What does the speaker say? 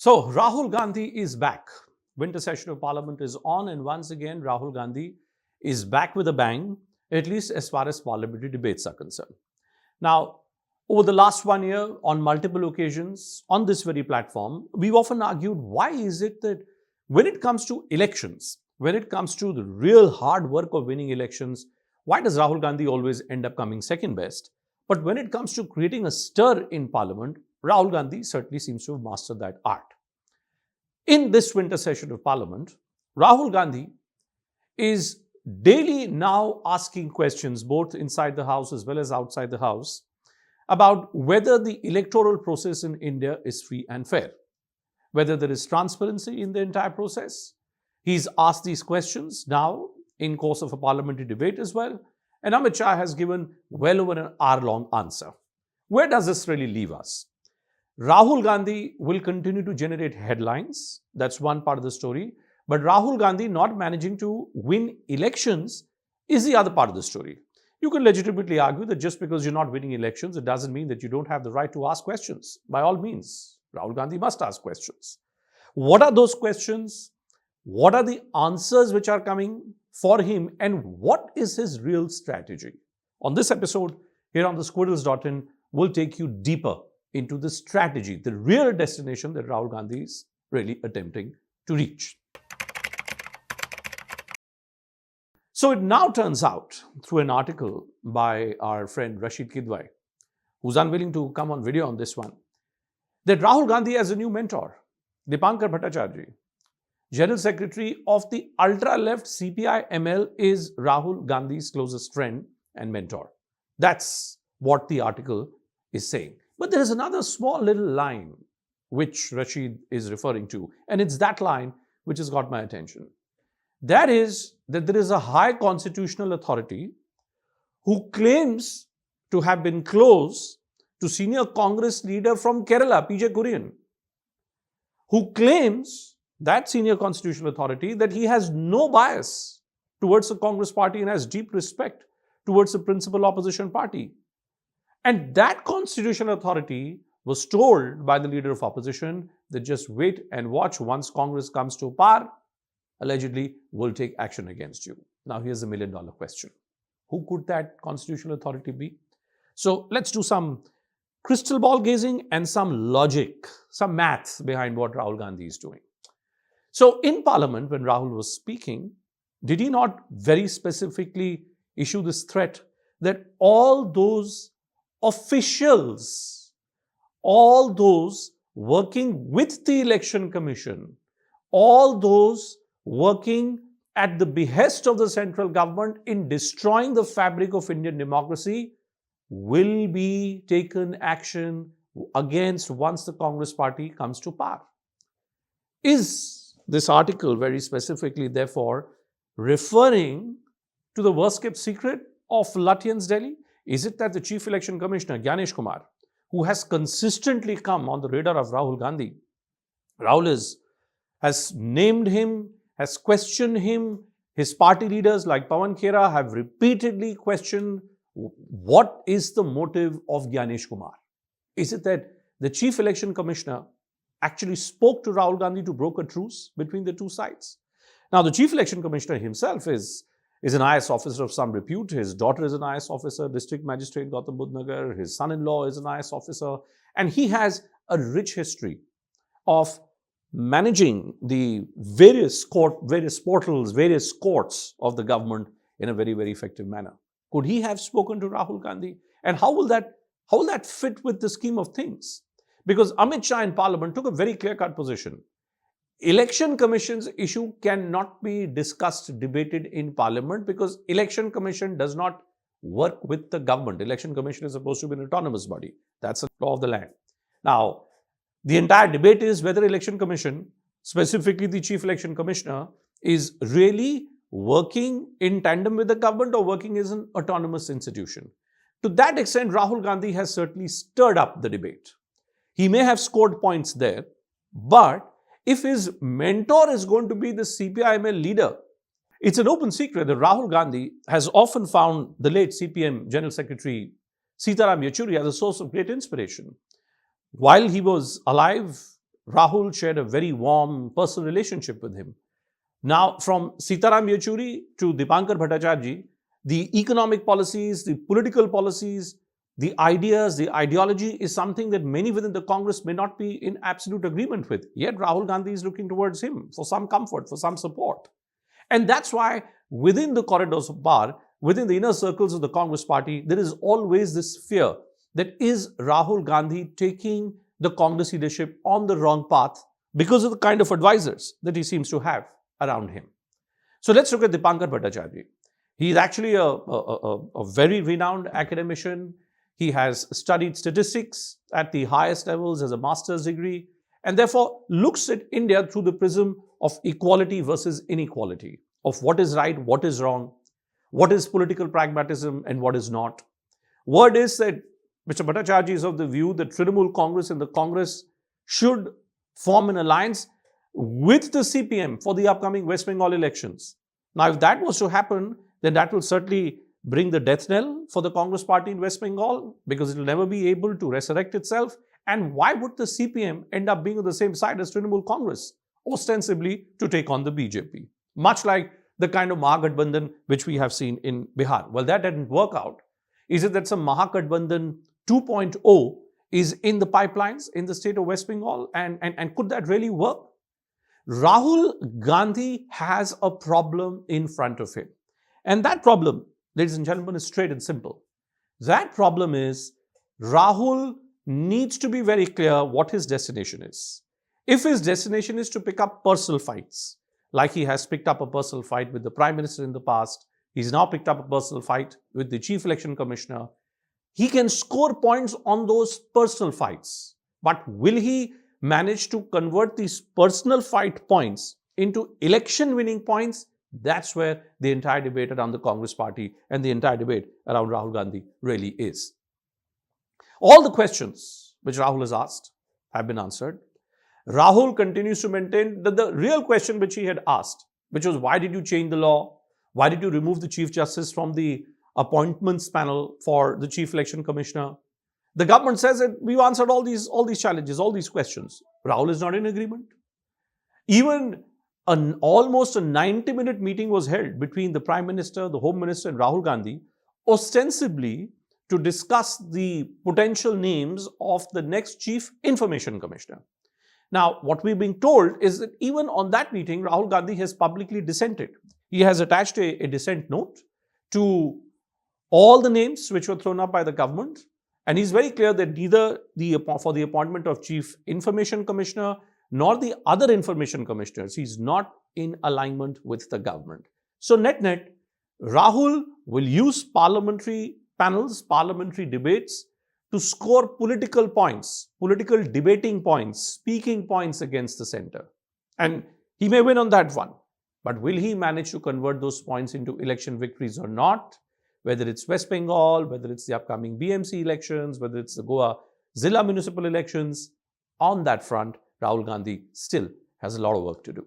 So, Rahul Gandhi is back. Winter session of Parliament is on, and once again, Rahul Gandhi is back with a bang, at least as far as parliamentary debates are concerned. Now, over the last 1 year, on multiple occasions, on this very platform, we've often argued why is it that when it comes to elections, when it comes to the real hard work of winning elections, why does Rahul Gandhi always end up coming second best? But when it comes to creating a stir in Parliament, Rahul Gandhi certainly seems to have mastered that art. In this winter session of Parliament, Rahul Gandhi is daily now asking questions, both inside the House as well as outside the House, about whether the electoral process in India is free and fair, whether there is transparency in the entire process. He's asked these questions now in course of a parliamentary debate as well, and Amit Shah has given well over an hour-long answer. Where does this really leave us? Rahul Gandhi will continue to generate headlines. That's one part of the story. But Rahul Gandhi not managing to win elections is the other part of the story. You can legitimately argue that just because you're not winning elections, it doesn't mean that you don't have the right to ask questions. By all means, Rahul Gandhi must ask questions. What are those questions? What are the answers which are coming for him? And what is his real strategy? On this episode, here on the Squirrels.in, we'll take you deeper into the strategy, the real destination that Rahul Gandhi is really attempting to reach. So it now turns out, through an article by our friend Rashid Kidwai, who's unwilling to come on video on this one, that Rahul Gandhi has a new mentor, Dipankar Bhattacharya, General Secretary of the ultra-left CPI-ML, is Rahul Gandhi's closest friend and mentor. That's what the article is saying. But there is another small little line which Rashid is referring to, and it's that line which has got my attention. That is that there is a high constitutional authority who claims to have been close to senior Congress leader from Kerala, PJ Kurian, who claims, that senior constitutional authority, that he has no bias towards the Congress party and has deep respect towards the principal opposition party. And that constitutional authority was told by the leader of opposition that just wait and watch, once Congress comes to power, allegedly will take action against you. Now here's the million-dollar question. Who could that constitutional authority be? So let's do some crystal ball gazing and some logic, some maths behind what Rahul Gandhi is doing. So in Parliament, when Rahul was speaking, did he not very specifically issue this threat that all those officials, all those working with the Election Commission, all those working at the behest of the central government in destroying the fabric of Indian democracy, will be taken action against once the Congress party comes to power? Is this article very specifically, therefore, referring to the worst-kept secret of Lutyens Delhi? Is it that the Chief Election Commissioner, Gyanesh Kumar, who has consistently come on the radar of Rahul Gandhi, Rahul has named him, has questioned him, his party leaders like Pawan Khera have repeatedly questioned what is the motive of Gyanesh Kumar? Is it that the Chief Election Commissioner actually spoke to Rahul Gandhi to broker truce between the two sides? Now, the Chief Election Commissioner himself is an IS officer of some repute. His daughter is an IS officer, District Magistrate Gautam Budh Nagar. His son-in-law is an IS officer. And he has a rich history of managing the various portals, various courts of the government in a very, very effective manner. Could he have spoken to Rahul Gandhi? And how will that fit with the scheme of things? Because Amit Shah in Parliament took a very clear-cut position. Election Commission's issue cannot be discussed, debated in Parliament, because Election Commission does not work with the government. Election Commission is supposed to be an autonomous body. That's a law of the land. Now, the entire debate is whether Election Commission, specifically the Chief Election Commissioner, is really working in tandem with the government or working as an autonomous institution. To that extent, Rahul Gandhi has certainly stirred up the debate. He may have scored points there, but if his mentor is going to be the CPI-ML leader, it's an open secret that Rahul Gandhi has often found the late CPM General Secretary Sitaram Yechuri as a source of great inspiration. While he was alive Rahul shared a very warm personal relationship with him. Now, from Sitaram Yechuri to Dipankar Bhattacharya, the economic policies, the political policies, the ideas, the ideology is something that many within the Congress may not be in absolute agreement with. Yet Rahul Gandhi is looking towards him for some comfort, for some support. And that's why within the corridors of power, within the inner circles of the Congress party, there is always this fear that is Rahul Gandhi taking the Congress leadership on the wrong path because of the kind of advisors that he seems to have around him. So let's look at Dipankar Bhattacharya. He is actually a very renowned academician. He has studied statistics at the highest levels as a master's degree, and therefore looks at India through the prism of equality versus inequality, of what is right, what is wrong, what is political pragmatism and what is not. Word is that Mr. Bhattacharya is of the view that Trinamool Congress and the Congress should form an alliance with the CPM for the upcoming West Bengal elections. Now, if that was to happen, then that will certainly bring the death knell for the Congress party in West Bengal, because it will never be able to resurrect itself. And why would the CPM end up being on the same side as Trinamool Congress, ostensibly to take on the BJP? Much like the kind of Mahagathbandhan which we have seen in Bihar. Well, that didn't work out. Is it that some Mahagathbandhan 2.0 is in the pipelines in the state of West Bengal? And could that really work? Rahul Gandhi has a problem in front of him. And that problem, ladies and gentlemen, is straight and simple. That problem is Rahul needs to be very clear what his destination is. If his destination is to pick up personal fights, like he has picked up a personal fight with the Prime Minister in the past, he's now picked up a personal fight with the Chief Election Commissioner, he can score points on those personal fights. But will he manage to convert these personal fight points into election winning points? That's where the entire debate around the Congress party and the entire debate around Rahul Gandhi really is. All the questions which Rahul has asked have been answered. Rahul continues to maintain that the real question which he had asked, which was why did you change the law? Why did you remove the Chief Justice from the appointments panel for the Chief Election Commissioner? The government says that we've answered all these challenges, all these questions. Rahul is not in agreement. Even almost a 90-minute meeting was held between the Prime Minister, the Home Minister and Rahul Gandhi, ostensibly to discuss the potential names of the next Chief Information Commissioner. Now, what we're being told is that even on that meeting, Rahul Gandhi has publicly dissented. He has attached a dissent note to all the names which were thrown up by the government. And he's very clear that neither for the appointment of Chief Information Commissioner nor the other information commissioners, he's not in alignment with the government. So net-net, Rahul will use parliamentary panels, parliamentary debates to score political points, political debating points, speaking points against the center. And he may win on that one. But will he manage to convert those points into election victories or not? Whether it's West Bengal, whether it's the upcoming BMC elections, whether it's the Goa Zilla municipal elections, on that front, Rahul Gandhi still has a lot of work to do.